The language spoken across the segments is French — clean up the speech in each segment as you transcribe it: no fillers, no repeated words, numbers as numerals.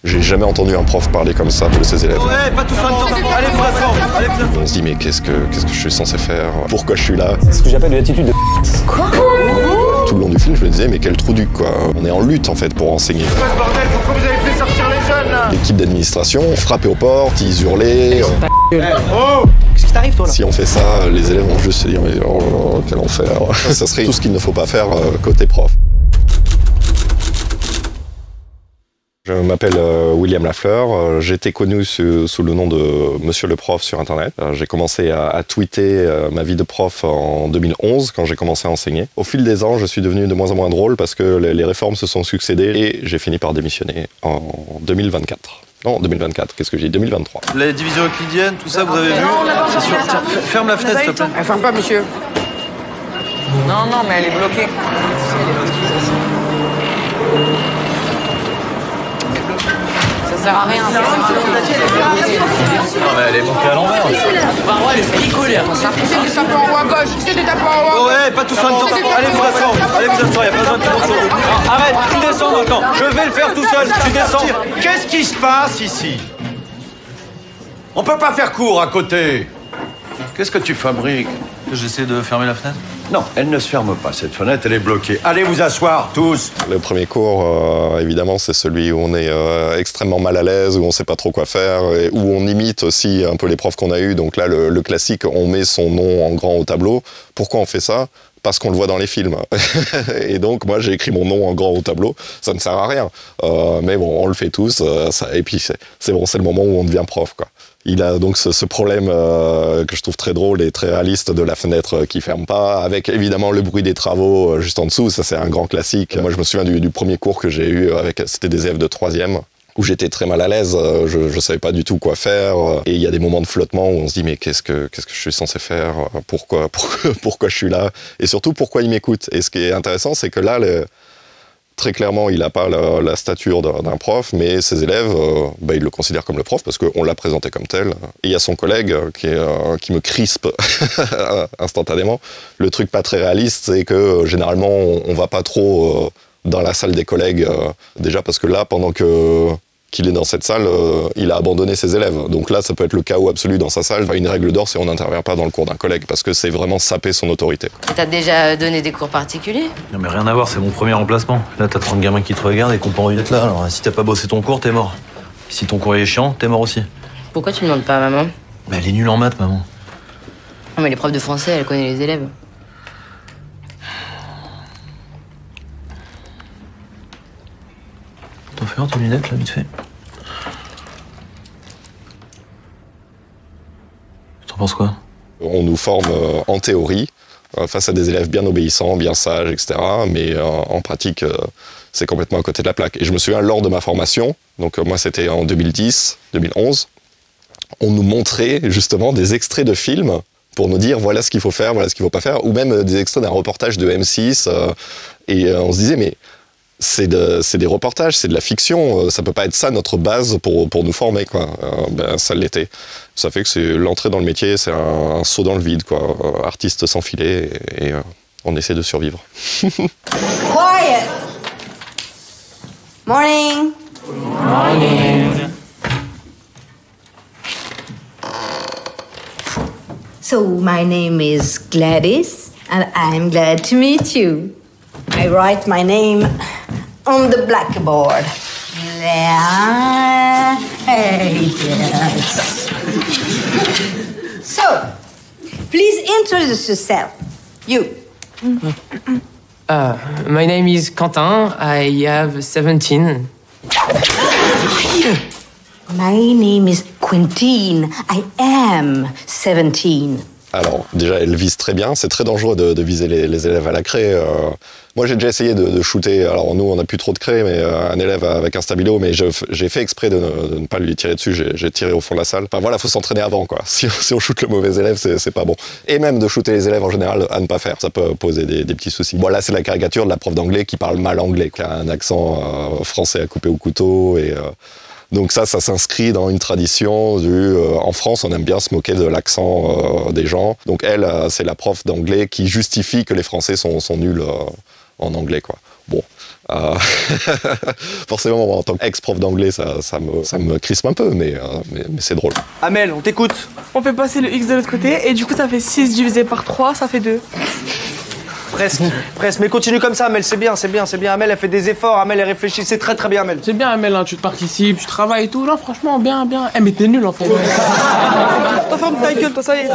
J'ai jamais entendu un prof parler comme ça de ses élèves. Ouais, pas tous en même temps. Allez, vous allez. On se dit mais qu'est-ce que je suis censé faire? Pourquoi je suis là? C'est ce que j'appelle une attitude de Quoi? Tout le long du film, je me disais mais quel trou du quoi. On est en lutte en fait pour enseigner. Quoi ce bordel? Pourquoi vous avez fait sortir les jeunes là? L'équipe d'administration frappait aux portes, ils hurlaient. Oh! Qu'est-ce qui t'arrive toi là? Si on fait ça, les élèves vont juste se dire mais oh, quel enfer. Ça serait tout ce qu'il ne faut pas faire côté prof. Je m'appelle William Lafleur, j'ai été connu sous le nom de Monsieur le Prof sur Internet. J'ai commencé à tweeter ma vie de prof en 2011 quand j'ai commencé à enseigner. Au fil des ans, je suis devenu de moins en moins drôle parce que les réformes se sont succédées et j'ai fini par démissionner en 2024. Non, 2024, qu'est-ce que j'ai dit? 2023. La division euclidienne, tout ça, vous avez vu? C'est sûr. Tiens, ferme la fenêtre, s'il te plaît. Elle ferme pas, monsieur. Non, non, mais elle est bloquée. Ça sert à rien. Non, mais elle est montée à l'envers. Bah ouais, elle est picolée. C'est des tapons en haut à gauche. C'est des tapons en haut. Ouais, pas tous en même temps. Allez, vous asseoir. Allez, vous asseoir, il n'y a pas besoin de tout le monde. Arrête, tu descends maintenant. Je vais le faire tout seul, tu descends. Qu'est-ce qui se passe ici? On peut pas faire court à côté. Qu'est-ce que tu fabriques? J'essaie de fermer la fenêtre. Non, elle ne se ferme pas, cette fenêtre, elle est bloquée. Allez vous asseoir, tous. Le premier cours, évidemment, c'est celui où on est extrêmement mal à l'aise, où on ne sait pas trop quoi faire, et où on imite aussi un peu les profs qu'on a eus. Donc là, le classique, on met son nom en grand au tableau. Pourquoi on fait ça? Parce qu'on le voit dans les films. Et donc, moi, j'ai écrit mon nom en grand au tableau. Ça ne sert à rien. Mais bon, on le fait tous. Et puis, c'est bon, c'est le moment où on devient prof, quoi. Il a donc ce problème que je trouve très drôle et très réaliste de la fenêtre qui ferme pas, avec évidemment le bruit des travaux juste en dessous. Ça, c'est un grand classique. Moi, je me souviens du premier cours que j'ai eu c'était des élèves de 3e. Où j'étais très mal à l'aise, je savais pas du tout quoi faire, et il y a des moments de flottement où on se dit mais qu'est-ce que je suis censé faire, pourquoi je suis là, et surtout pourquoi il m'écoute. Et ce qui est intéressant, c'est que là, très clairement, il n'a pas la stature d'un prof, mais ses élèves, il le considèrent comme le prof parce qu'on l'a présenté comme tel. Et il y a son collègue qui me crispe instantanément. Le truc pas très réaliste, c'est que généralement, on va pas trop dans la salle des collègues, déjà parce que là, pendant qu'il est dans cette salle, il a abandonné ses élèves. Donc là, ça peut être le chaos absolu dans sa salle. Une règle d'or, c'est on n'intervient pas dans le cours d'un collègue, parce que c'est vraiment saper son autorité. T'as déjà donné des cours particuliers? Non, mais rien à voir, c'est mon premier remplacement. Là, t'as 30 gamins qui te regardent et qui n'ont pas envie d'être là. Alors, si t'as pas bossé ton cours, t'es mort. Si ton cours est chiant, t'es mort aussi. Pourquoi tu demandes pas à maman? Mais elle est nulle en maths, maman. Non, mais les profs de français, elle connaît les élèves. T'en fais un, tes lunettes, là, vite fait. T'en penses quoi? On nous forme en théorie, face à des élèves bien obéissants, bien sages, etc. Mais en pratique, c'est complètement à côté de la plaque. Et je me souviens, lors de ma formation, donc moi c'était en 2010, 2011, on nous montrait justement des extraits de films pour nous dire voilà ce qu'il faut faire, voilà ce qu'il ne faut pas faire, ou même des extraits d'un reportage de M6. Et on se disait, mais c'est des reportages, c'est de la fiction, ça peut pas être ça notre base pour nous former, quoi. Ça l'était. Ça fait que c'est l'entrée dans le métier, c'est un saut dans le vide, quoi. Artiste sans filet, et on essaie de survivre. Quiet. Morning. Morning. So my name is Gladys, and I'm glad to meet you. I write my name on the blackboard. Yes. So, please introduce yourself. You. My name is Quentin. I have 17. My name is Quintine. I am 17. Alors, déjà, elle vise très bien. C'est très dangereux de viser les élèves à la craie. Moi, j'ai déjà essayé de shooter. Alors, nous, on n'a plus trop de craie, mais un élève avec un stabilo. Mais j'ai fait exprès de ne pas lui tirer dessus. J'ai tiré au fond de la salle. Enfin, voilà, faut s'entraîner avant, quoi. Si on shoot le mauvais élève, c'est pas bon. Et même de shooter les élèves en général, à ne pas faire. Ça peut poser des petits soucis. Bon, là, c'est la caricature de la prof d'anglais qui parle mal anglais, qui a un accent français à couper au couteau. Et donc ça s'inscrit dans une tradition en France, on aime bien se moquer de l'accent des gens. Donc elle, c'est la prof d'anglais qui justifie que les Français sont nuls en anglais, quoi. Bon, Forcément, en tant qu'ex-prof d'anglais, ça me crispe un peu, mais c'est drôle. Amel, on t'écoute. On fait passer le x de l'autre côté et du coup ça fait 6 divisé par 3, ça fait 2. Presque, mais continue comme ça, Amel, c'est bien. Amel, elle fait des efforts, Amel, elle réfléchit, c'est très bien, Amel. C'est bien Amel, hein, tu te participes, tu travailles et tout. Non, franchement, bien. Eh, mais t'es nul en fait. Toi, ferme ta gueule, toi, ça y est.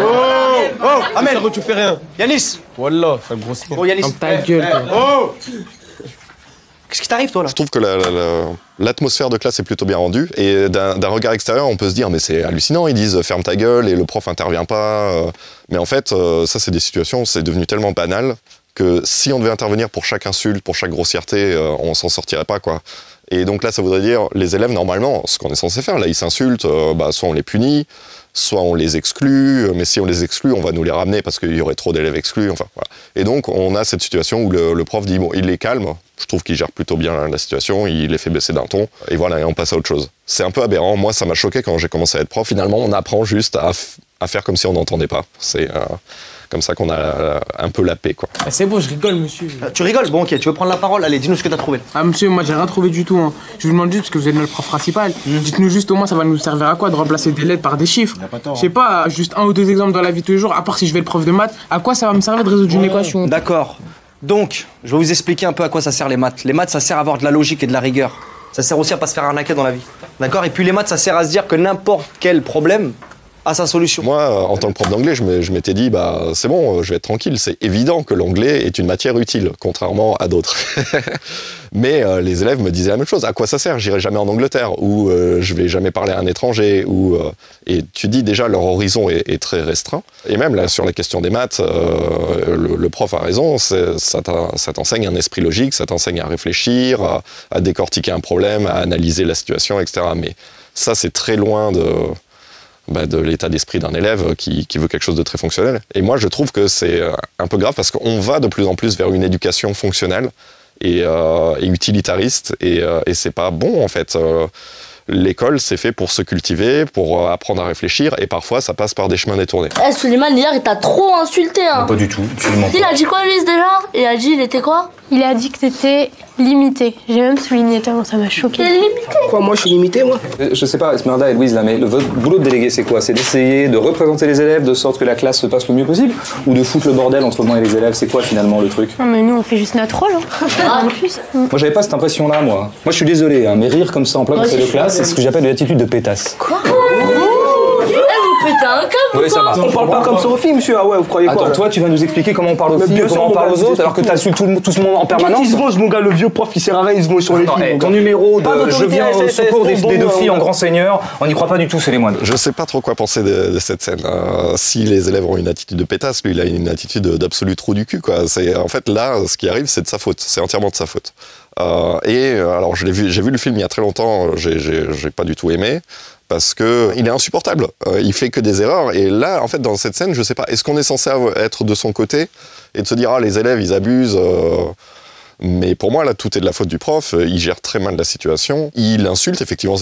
Oh, Amel, tu fais rien. Yanis. Wallah, ça grossit. Oh, Yanis. Ferme ta gueule. Oh. Qu'est-ce qui t'arrive, toi, là? Je trouve que l'atmosphère de classe est plutôt bien rendue. Et d'un regard extérieur, on peut se dire, mais c'est hallucinant, ils disent ferme ta gueule et le prof intervient pas. Mais en fait, ça, c'est des situations, c'est devenu tellement banal que si on devait intervenir pour chaque insulte, pour chaque grossièreté, on s'en sortirait pas, quoi. Et donc là, ça voudrait dire, les élèves, normalement, ce qu'on est censé faire, là, ils s'insultent, soit on les punit, soit on les exclut, mais si on les exclut, on va nous les ramener parce qu'il y aurait trop d'élèves exclus, enfin, voilà. Et donc, on a cette situation où le prof dit, bon, il les calme, je trouve qu'il gère plutôt bien la situation, il les fait baisser d'un ton, et voilà, et on passe à autre chose. C'est un peu aberrant, moi, ça m'a choqué quand j'ai commencé à être prof. Finalement, on apprend juste à faire comme si on n'entendait pas. C'est comme ça qu'on a un peu la paix, quoi. Ah, c'est bon, je rigole, monsieur. Tu rigoles? Bon, ok, tu veux prendre la parole? Allez, dis-nous ce que t'as trouvé. Ah, monsieur, moi j'ai rien trouvé du tout. Hein. Je vous demande juste, parce que vous êtes notre prof principal, dites-nous juste au moins ça va nous servir à quoi de remplacer des lettres par des chiffres. Je sais pas, juste 1 ou 2 exemples dans la vie de tous les jours, à part si je vais le prof de maths, à quoi ça va me servir de résoudre une équation? D'accord. Donc, je vais vous expliquer un peu à quoi ça sert les maths. Les maths, ça sert à avoir de la logique et de la rigueur. Ça sert aussi à pas se faire arnaquer dans la vie. D'accord? Et puis les maths, ça sert à se dire que n'importe quel problème a sa solution. Moi, en tant que prof d'anglais, je m'étais dit, c'est bon, je vais être tranquille. C'est évident que l'anglais est une matière utile, contrairement à d'autres. Mais les élèves me disaient la même chose. À quoi ça sert? J'irai jamais en Angleterre, ou je vais jamais parler à un étranger, et tu dis déjà leur horizon est très restreint. Et même là, sur la question des maths, le prof a raison. Ça t'enseigne un esprit logique, ça t'enseigne à réfléchir, à décortiquer un problème, à analyser la situation, etc. Mais ça, c'est très loin de l'état d'esprit d'un élève qui veut quelque chose de très fonctionnel. Et moi, je trouve que c'est un peu grave parce qu'on va de plus en plus vers une éducation fonctionnelle et utilitariste, et c'est pas bon, en fait. L'école, c'est fait pour se cultiver, pour apprendre à réfléchir, et parfois, ça passe par des chemins détournés. Eh, Suleiman, hier, il t'a trop insulté, hein. Pas du tout, absolument pas. Il a dit quoi, Louise, déjà? Il a dit, il était quoi? Il a dit que t'étais limité. J'ai même souligné tellement ça m'a choqué. T'es limité? Quoi, moi, je suis limité, moi? Je sais pas, Esmeralda et Louise, là, mais votre boulot de délégué, c'est quoi? C'est d'essayer de représenter les élèves de sorte que la classe se passe le mieux possible? Ou de foutre le bordel entre moi et les élèves? C'est quoi, finalement, le truc? Non, mais nous, on fait juste notre rôle. Hein. En plus. Moi, j'avais pas cette impression-là, moi. Moi, je suis désolé, hein, mais rire comme ça en plein conseil de classe, c'est ce que j'appelle de l'attitude de pétasse. Quoi? Vous pétez un câble ou Oui, ça quoi? va. On parle pas comme ça aux filles, monsieur. Ah ouais, vous croyez quoi? Attends, toi, tu vas nous expliquer comment on parle aux filles, comment on parle aux autres, alors que t'insultes tout ce monde en permanence? Ils se vengent, mon gars, le vieux prof qui sert à rien, ils se vengent sur les filles. Ton numéro de je viens au secours des deux filles en grand seigneur, on n'y croit pas du tout, c'est les moindres. Je sais pas trop quoi penser de cette scène. Si les élèves ont une attitude de pétasse, lui, il a une attitude d'absolu trou du cul, quoi. En fait, là, ce qui arrive, c'est de sa faute. C'est entièrement de sa faute. Alors, j'ai vu le film il y a très longtemps, j'ai pas du tout aimé, parce que il est insupportable. Il fait que des erreurs. Et là, en fait, dans cette scène, je sais pas, est-ce qu'on est censé être de son côté et de se dire, les élèves, ils abusent mais pour moi, là, tout est de la faute du prof. Il gère très mal la situation. Il insulte effectivement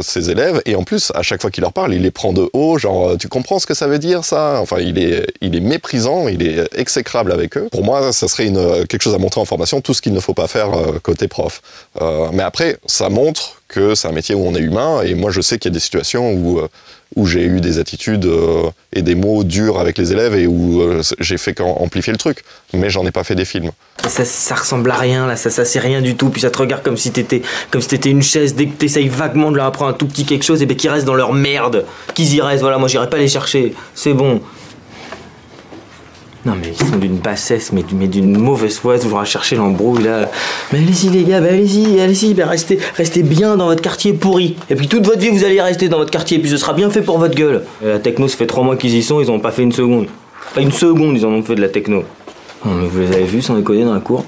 ses élèves. Et en plus, à chaque fois qu'il leur parle, il les prend de haut. Genre, tu comprends ce que ça veut dire, ça? Enfin, il est méprisant, il est exécrable avec eux. Pour moi, ça serait quelque chose à montrer en formation, tout ce qu'il ne faut pas faire côté prof. Mais après, ça montre que c'est un métier où on est humain. Et moi, je sais qu'il y a des situations où j'ai eu des attitudes et des mots durs avec les élèves et où j'ai fait qu'amplifier le truc. Mais j'en ai pas fait des films. Ça ressemble à rien, là, ça c'est rien du tout. Puis ça te regarde comme si t'étais une chaise. Dès que t'essayes vaguement de leur apprendre un tout petit quelque chose, et ben qu'ils restent dans leur merde. Qu'ils y restent, voilà, moi j'irai pas les chercher. C'est bon. Non mais ils sont d'une bassesse, mais d'une mauvaise foi, toujours à chercher l'embrouille là. Mais allez-y les gars, allez-y, ben restez bien dans votre quartier pourri. Et puis toute votre vie vous allez rester dans votre quartier, et puis ce sera bien fait pour votre gueule. La techno, ça fait 3 mois qu'ils y sont, ils en ont pas fait une seconde. Pas une seconde, ils en ont fait de la techno. Non mais vous les avez vus sans déconner dans la cour?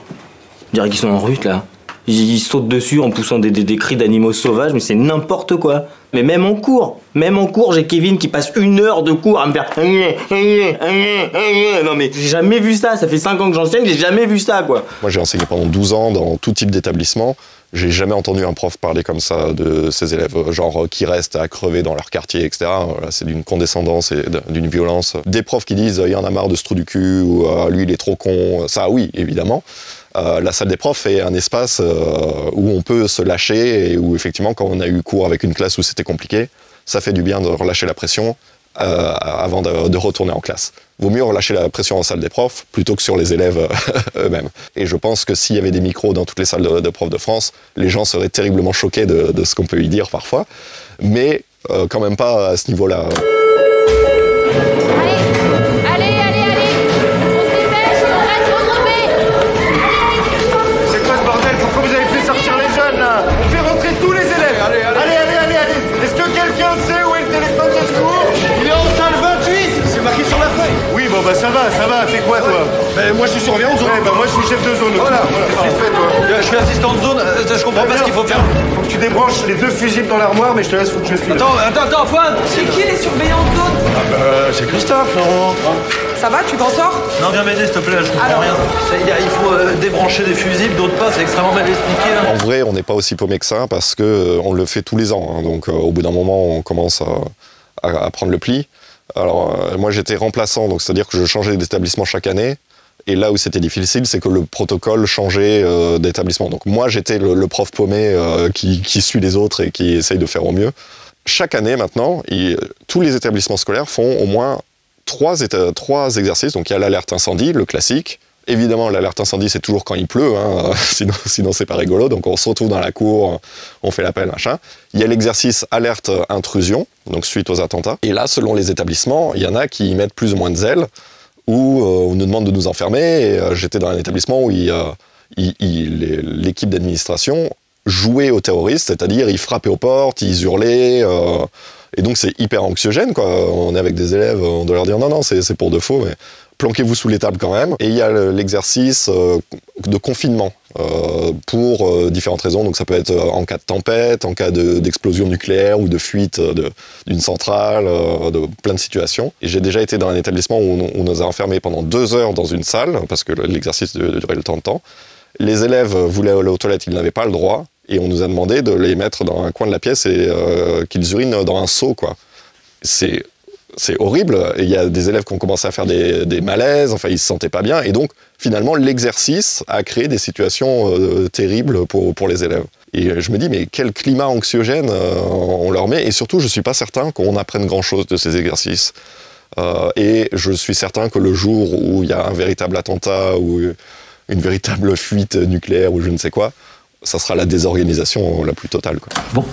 Je dirais qu'ils sont en rut là. Ils sautent dessus en poussant des cris d'animaux sauvages, mais c'est n'importe quoi. Mais même en cours, j'ai Kevin qui passe 1 heure de cours à me faire... Non mais j'ai jamais vu ça, ça fait 5 ans que j'enseigne, j'ai jamais vu ça quoi. Moi j'ai enseigné pendant 12 ans dans tout type d'établissement. J'ai jamais entendu un prof parler comme ça de ses élèves, genre qui restent à crever dans leur quartier, etc. Là, c'est d'une condescendance et d'une violence. Des profs qui disent il y en a marre de ce trou du cul, ou lui il est trop con, ça oui, évidemment. La salle des profs est un espace où on peut se lâcher et où effectivement quand on a eu cours avec une classe où c'était compliqué, ça fait du bien de relâcher la pression avant de retourner en classe. Vaut mieux relâcher la pression en salle des profs plutôt que sur les élèves eux-mêmes. Et je pense que s'il y avait des micros dans toutes les salles de profs de France, les gens seraient terriblement choqués de ce qu'on peut y dire parfois, mais quand même pas à ce niveau-là. Bah ça va, t'es quoi toi? Moi je suis surveillant de zone. Ouais, bah moi je suis chef de zone. Voilà. Qu'est-ce que tu fais toi? Je suis assistant de zone, je comprends pas ce qu'il faut faire. Faut que tu débranches les 2 fusibles dans l'armoire, mais je te laisse, faut que je suis. Attends, Fouad! C'est qui les surveillants de zone? C'est Christophe, non? Ça va, tu t'en sors? Non, viens m'aider s'il te plaît, je comprends rien. Il faut débrancher des fusibles, d'autres pas, c'est extrêmement mal expliqué. Là. En vrai, on n'est pas aussi paumé que ça parce que on le fait tous les ans. Hein, donc au bout d'un moment, on commence à prendre le pli. Alors, moi, j'étais remplaçant, donc c'est-à-dire que je changeais d'établissement chaque année. Et là où c'était difficile, c'est que le protocole changeait d'établissement. Donc moi, j'étais le prof paumé qui suit les autres et qui essaye de faire au mieux. Chaque année, maintenant, tous les établissements scolaires font au moins 3 exercices. Donc il y a l'alerte incendie, le classique. Évidemment, l'alerte incendie, c'est toujours quand il pleut, hein, sinon c'est pas rigolo. Donc on se retrouve dans la cour, on fait l'appel, machin. Il y a l'exercice alerte intrusion, donc suite aux attentats. Et là, selon les établissements, il y en a qui y mettent plus ou moins de zèle, où on nous demande de nous enfermer. Et j'étais dans un établissement où l'équipe d'administration jouait aux terroristes, c'est-à-dire ils frappaient aux portes, ils hurlaient. Et donc c'est hyper anxiogène, quoi. On est avec des élèves, on doit leur dire non, c'est pour de faux, mais planquez-vous sous les tables quand même. Et il y a l'exercice de confinement pour différentes raisons. Donc ça peut être en cas de tempête, en cas d'explosion nucléaire ou de fuite d'une centrale, de plein de situations. Et j'ai déjà été dans un établissement où on nous a enfermés pendant 2 heures dans une salle, parce que l'exercice durait le temps de temps. Les élèves voulaient aller aux toilettes, ils n'avaient pas le droit. Et on nous a demandé de les mettre dans un coin de la pièce et qu'ils urinent dans un seau, quoi. C'est horrible. Et il y a des élèves qui ont commencé à faire des malaises, enfin ils se sentaient pas bien. Et donc finalement l'exercice a créé des situations terribles pour les élèves. Et je me dis mais quel climat anxiogène on leur met. Et surtout je suis pas certain qu'on apprenne grand chose de ces exercices. Et je suis certain que le jour où il y a un véritable attentat ou une véritable fuite nucléaire ou je ne sais quoi, ça sera la désorganisation la plus totale, quoi. Bon,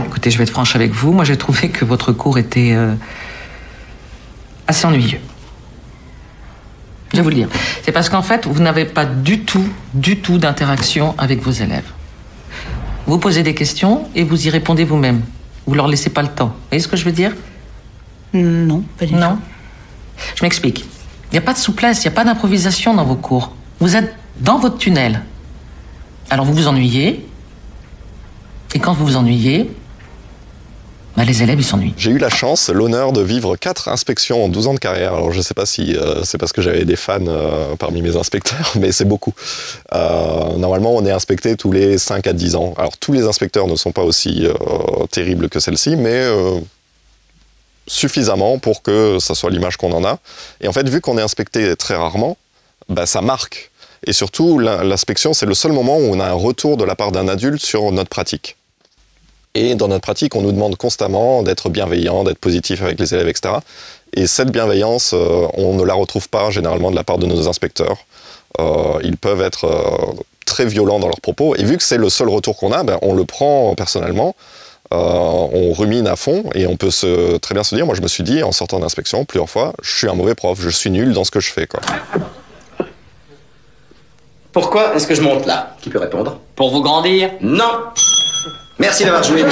écoutez, je vais être franche avec vous. Moi, j'ai trouvé que votre cours était assez ennuyeux. Je vais vous le dire. C'est parce qu'en fait, vous n'avez pas du tout d'interaction avec vos élèves. Vous posez des questions et vous y répondez vous-même. Vous leur laissez pas le temps. Vous voyez ce que je veux dire? Non, pas du tout. Non. Je m'explique. Il n'y a pas de souplesse, il n'y a pas d'improvisation dans vos cours. Vous êtes dans votre tunnel. Alors vous vous ennuyez, et quand vous vous ennuyez, les élèves ils s'ennuient. J'ai eu la chance, l'honneur de vivre 4 inspections en 12 ans de carrière. Alors je ne sais pas si c'est parce que j'avais des fans parmi mes inspecteurs, mais c'est beaucoup. Normalement on est inspecté tous les 5 à 10 ans. Alors tous les inspecteurs ne sont pas aussi terribles que celle-ci, mais suffisamment pour que ça soit l'image qu'on en a. Et en fait vu qu'on est inspecté très rarement, ça marque. Et surtout, l'inspection, c'est le seul moment où on a un retour de la part d'un adulte sur notre pratique. Et dans notre pratique, on nous demande constamment d'être bienveillant, d'être positif avec les élèves, etc. Et cette bienveillance, on ne la retrouve pas généralement de la part de nos inspecteurs. Ils peuvent être très violents dans leurs propos. Et vu que c'est le seul retour qu'on a, on le prend personnellement, on rumine à fond et on peut très bien se dire, moi je me suis dit en sortant d'inspection plusieurs fois, je suis un mauvais prof, je suis nul dans ce que je fais, quoi. Pourquoi est-ce que je monte là? Qui peut répondre? Pour vous grandir? Non. Merci d'avoir joué.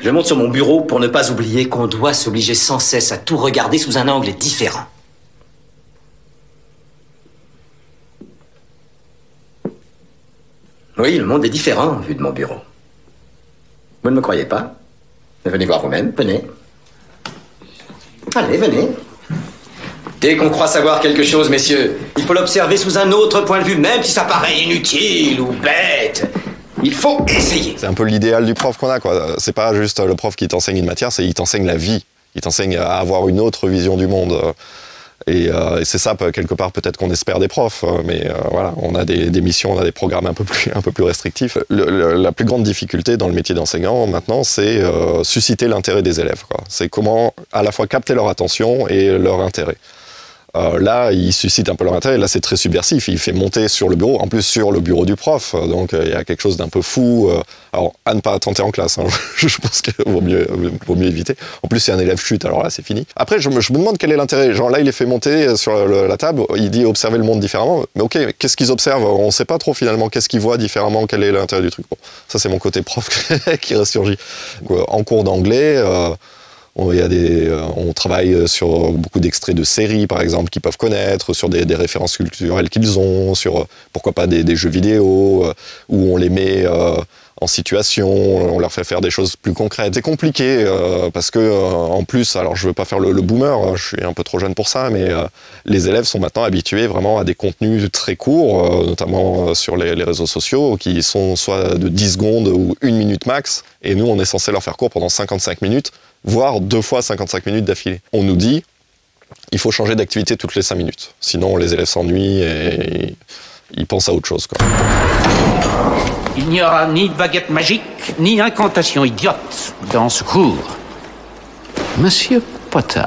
Je monte sur mon bureau pour ne pas oublier qu'on doit s'obliger sans cesse à tout regarder sous un angle différent. Oui, le monde est différent vu de mon bureau. Vous ne me croyez pas? Venez voir vous-même, venez. Allez, venez. Dès qu'on croit savoir quelque chose, messieurs, il faut l'observer sous un autre point de vue, même si ça paraît inutile ou bête. Il faut essayer. C'est un peu l'idéal du prof qu'on a, quoi. C'est pas juste le prof qui t'enseigne une matière, c'est il t'enseigne la vie. Il t'enseigne à avoir une autre vision du monde. Et c'est ça, quelque part, peut-être qu'on espère des profs, mais voilà, on a des missions, on a des programmes un peu plus restrictifs. La plus grande difficulté dans le métier d'enseignant, maintenant, c'est susciter l'intérêt des élèves, quoi. C'est comment, à la fois, capter leur attention et leur intérêt. Là, il suscite un peu leur intérêt. Là, c'est très subversif. Il fait monter sur le bureau, en plus sur le bureau du prof. Donc, il y a quelque chose d'un peu fou. Alors, à ne pas tenter en classe. Hein. Je pense qu'il vaut mieux éviter. En plus, si un élève chute, alors là, c'est fini. Après, je me demande quel est l'intérêt. Genre là, il est fait monter sur la table. Il dit observer le monde différemment. Mais ok, qu'est-ce qu'ils observent? On ne sait pas trop finalement. Qu'est-ce qu'ils voient différemment? Quel est l'intérêt du truc? Bon, ça, c'est mon côté prof qui ressurgit. Donc, en cours d'anglais. On travaille sur beaucoup d'extraits de séries, par exemple, qu'ils peuvent connaître, sur des références culturelles qu'ils ont, sur, pourquoi pas, des jeux vidéo, où on les met en situation, on leur fait faire des choses plus concrètes. C'est compliqué, parce que, en plus, alors je veux pas faire le boomer, je suis un peu trop jeune pour ça, mais les élèves sont maintenant habitués vraiment à des contenus très courts, notamment sur les réseaux sociaux, qui sont soit de 10 secondes ou 1 minute max, et nous, on est censé leur faire cours pendant 55 minutes, voire 2 fois 55 minutes d'affilée. On nous dit, il faut changer d'activité toutes les 5 minutes. Sinon, les élèves s'ennuient et ils pensent à autre chose, quoi. Il n'y aura ni baguette magique, ni incantation idiote dans ce cours. Monsieur Potter,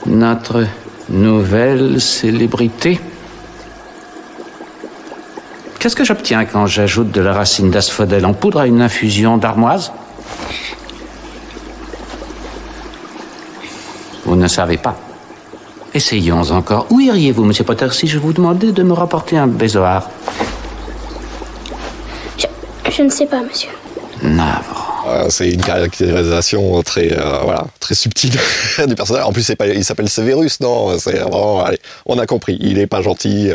notre nouvelle célébrité. Qu'est-ce que j'obtiens quand j'ajoute de la racine d'asphodèle en poudre à une infusion d'armoise? Vous ne savez pas. Essayons encore. Où iriez-vous, Monsieur Potter, si je vous demandais de me rapporter un bézoard? Je ne sais pas, monsieur. Navrant. C'est une caractérisation très subtile du personnage. En plus, il s'appelle Severus, non? C'est vraiment, allez, on a compris. Il n'est pas gentil.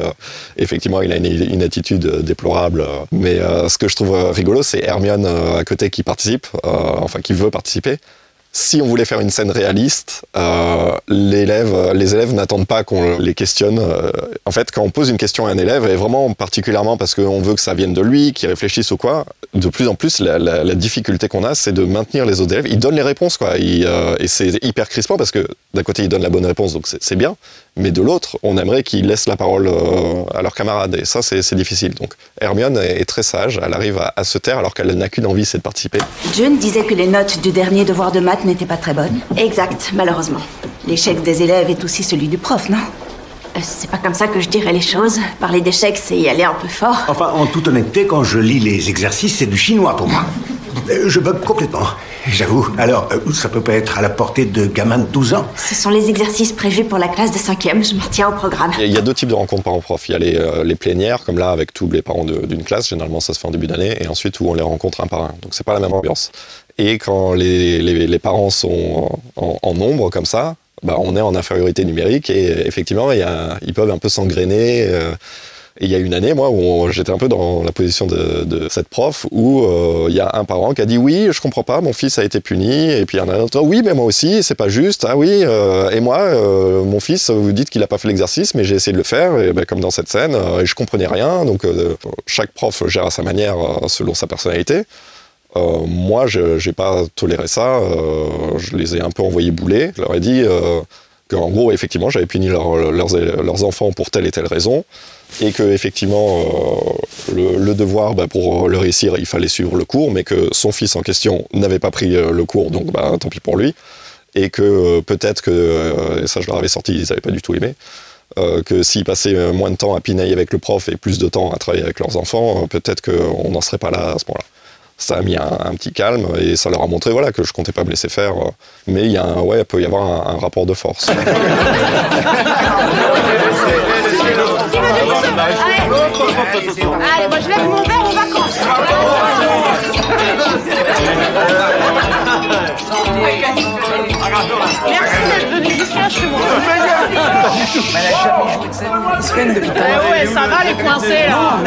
Effectivement, il a une attitude déplorable. Mais ce que je trouve rigolo, c'est Hermione à côté qui participe, qui veut participer. Si on voulait faire une scène réaliste, les élèves n'attendent pas qu'on les questionne. En fait, quand on pose une question à un élève, et vraiment particulièrement parce qu'on veut que ça vienne de lui, qu'il réfléchisse ou quoi, de plus en plus, la difficulté qu'on a, c'est de maintenir les autres élèves. Ils donnent les réponses, quoi. Et c'est hyper crispant parce que d'un côté, ils donnent la bonne réponse, donc c'est bien. Mais de l'autre, on aimerait qu'ils laissent la parole à leurs camarades. Et ça, c'est difficile. Donc Hermione est très sage. Elle arrive à se taire alors qu'elle n'a qu'une envie, c'est de participer. June disait que les notes du dernier devoir de maths n'étaient pas très bonnes. Exact, malheureusement. L'échec des élèves est aussi celui du prof, non? C'est pas comme ça que je dirais les choses. Parler d'échec, c'est y aller un peu fort. Enfin, en toute honnêteté, quand je lis les exercices, c'est du chinois pour moi. Je bug complètement, j'avoue. Alors, ça peut pas être à la portée de gamins de 12 ans. Ce sont les exercices prévus pour la classe de 5e. Je m'en tiens au programme. Il y a 2 types de rencontres parents-prof. Il y a les plénières, comme là, avec tous les parents d'une classe. Généralement, ça se fait en début d'année. Et ensuite, où on les rencontre un par un. Donc, c'est pas la même ambiance. Et quand les parents sont en nombre, comme ça, on est en infériorité numérique. Et effectivement, ils peuvent un peu s'engrainer. Et il y a une année, moi, où j'étais un peu dans la position de cette prof, où il y a un parent qui a dit « Oui, je comprends pas, mon fils a été puni. » Et puis il y en a un autre « Oui, mais moi aussi, c'est pas juste. Ah oui, et moi, mon fils, vous dites qu'il a pas fait l'exercice, mais j'ai essayé de le faire, et comme dans cette scène, et je comprenais rien. » Donc chaque prof gère à sa manière, selon sa personnalité. Moi, j'ai pas toléré ça. Je les ai un peu envoyés bouler. Je leur ai dit qu'en gros, effectivement, j'avais puni leurs enfants pour telle et telle raison. Et que effectivement le devoir, pour le réussir, il fallait suivre le cours, mais que son fils en question n'avait pas pris le cours, donc tant pis pour lui. Et que peut-être que, et ça je leur avais sorti, ils n'avaient pas du tout aimé, que s'ils passaient moins de temps à pinailler avec le prof et plus de temps à travailler avec leurs enfants, peut-être qu'on n'en serait pas là à ce moment-là. Ça a mis un petit calme et ça leur a montré que je comptais pas me laisser faire. Mais il peut y avoir un rapport de force. Allez, moi je lève mon verre aux vacances. Merci d'être venu jusqu'à chez moi. Elle a jamais joué de sa vie. Ils se plaignent depuis tout à l'heure. Ouais, ça va les coincés là.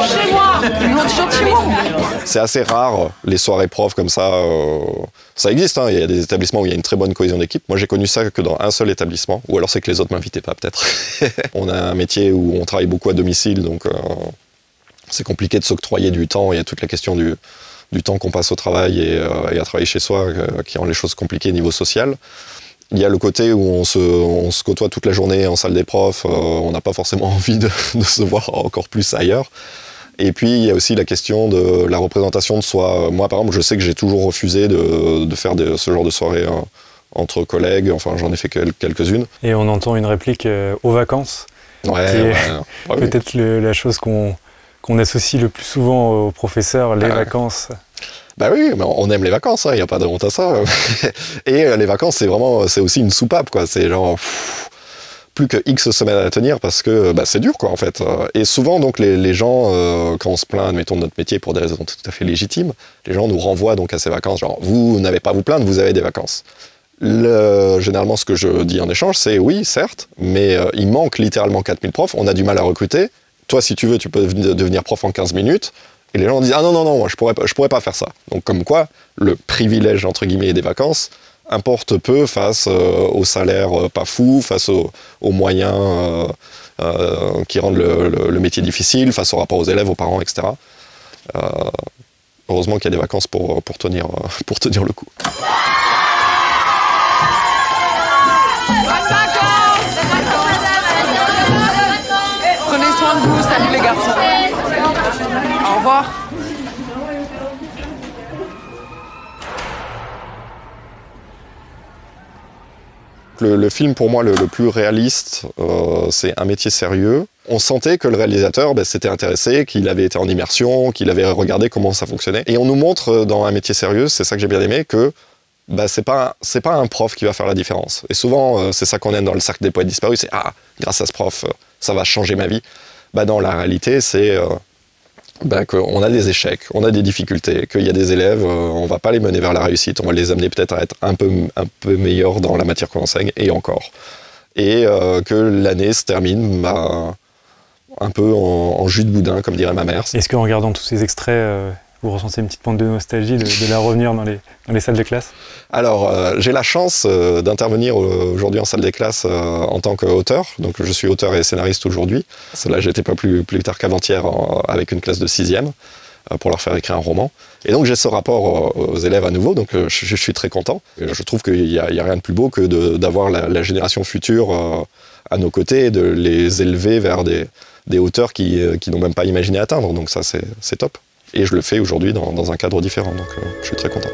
Chez moi. Ils m'ont toujours chez moi. C'est assez rare, les soirées profs comme ça. Ça existe, hein. Il y a des établissements où il y a une très bonne cohésion d'équipe. Moi, j'ai connu ça que dans un seul établissement. Ou alors c'est que les autres m'invitaient pas, peut-être. On a un métier où on travaille beaucoup à domicile, donc c'est compliqué de s'octroyer du temps. Il y a toute la question du temps qu'on passe au travail et à travailler chez soi qui rend les choses compliquées au niveau social. Il y a le côté où on se côtoie toute la journée en salle des profs, on n'a pas forcément envie de se voir encore plus ailleurs. Et puis il y a aussi la question de la représentation de soi. Moi par exemple, je sais que j'ai toujours refusé de faire ce genre de soirée entre collègues, enfin j'en ai fait quelques-unes. Et on entend une réplique aux vacances, ouais, qui est peut-être la chose qu'on associe le plus souvent aux professeurs, les vacances. Bah oui, mais on aime les vacances, il n'y a pas de honte à ça. Et les vacances, c'est aussi une soupape, quoi. C'est genre plus que X semaines à tenir parce que c'est dur, quoi, en fait. Et souvent, donc, les gens, quand on se plaint, admettons, de notre métier pour des raisons tout à fait légitimes, les gens nous renvoient donc à ces vacances. Genre, vous n'avez pas à vous plaindre, vous avez des vacances. Généralement, ce que je dis en échange, c'est oui, certes, mais il manque littéralement 4000 profs, on a du mal à recruter. Toi, si tu veux, tu peux devenir prof en 15 minutes. Et les gens disent « Ah non, moi, je pourrais pas faire ça ». Donc comme quoi, le privilège, entre guillemets, des vacances importe peu face aux salaires pas fous, face aux moyens qui rendent le métier difficile, face au rapport aux élèves, aux parents, etc. Heureusement qu'il y a des vacances pour tenir le coup. Prenez soin de vous, salut les garçons. Au revoir. Le film, pour moi, le plus réaliste, c'est Un métier sérieux. On sentait que le réalisateur s'était intéressé, qu'il avait été en immersion, qu'il avait regardé comment ça fonctionnait. Et on nous montre dans Un métier sérieux, c'est ça que j'ai bien aimé, que c'est pas un prof qui va faire la différence. Et souvent, c'est ça qu'on aime dans le cercle des poètes disparus, c'est « Ah, grâce à ce prof, ça va changer ma vie ». Dans la réalité, c'est qu'on a des échecs, on a des difficultés, qu'il y a des élèves, on va pas les mener vers la réussite, on va les amener peut-être à être un peu meilleurs dans la matière qu'on enseigne, et encore. Et que l'année se termine un peu en jus de boudin, comme dirait ma mère. Est-ce qu'en regardant tous ces extraits, vous ressentez une petite pente de nostalgie de la revenir dans les salles de classe? Alors, j'ai la chance d'intervenir aujourd'hui en salle des classes en tant qu'auteur. Donc, je suis auteur et scénariste aujourd'hui. Là, j'étais pas plus tard qu'avant-hier avec une classe de 6e pour leur faire écrire un roman. Et donc, j'ai ce rapport aux élèves à nouveau. Donc, je suis très content. Et je trouve qu'il y a rien de plus beau que d'avoir la génération future à nos côtés et de les élever vers des hauteurs qui n'ont même pas imaginé atteindre. Donc, ça, c'est top. Et je le fais aujourd'hui dans un cadre différent, donc je suis très content.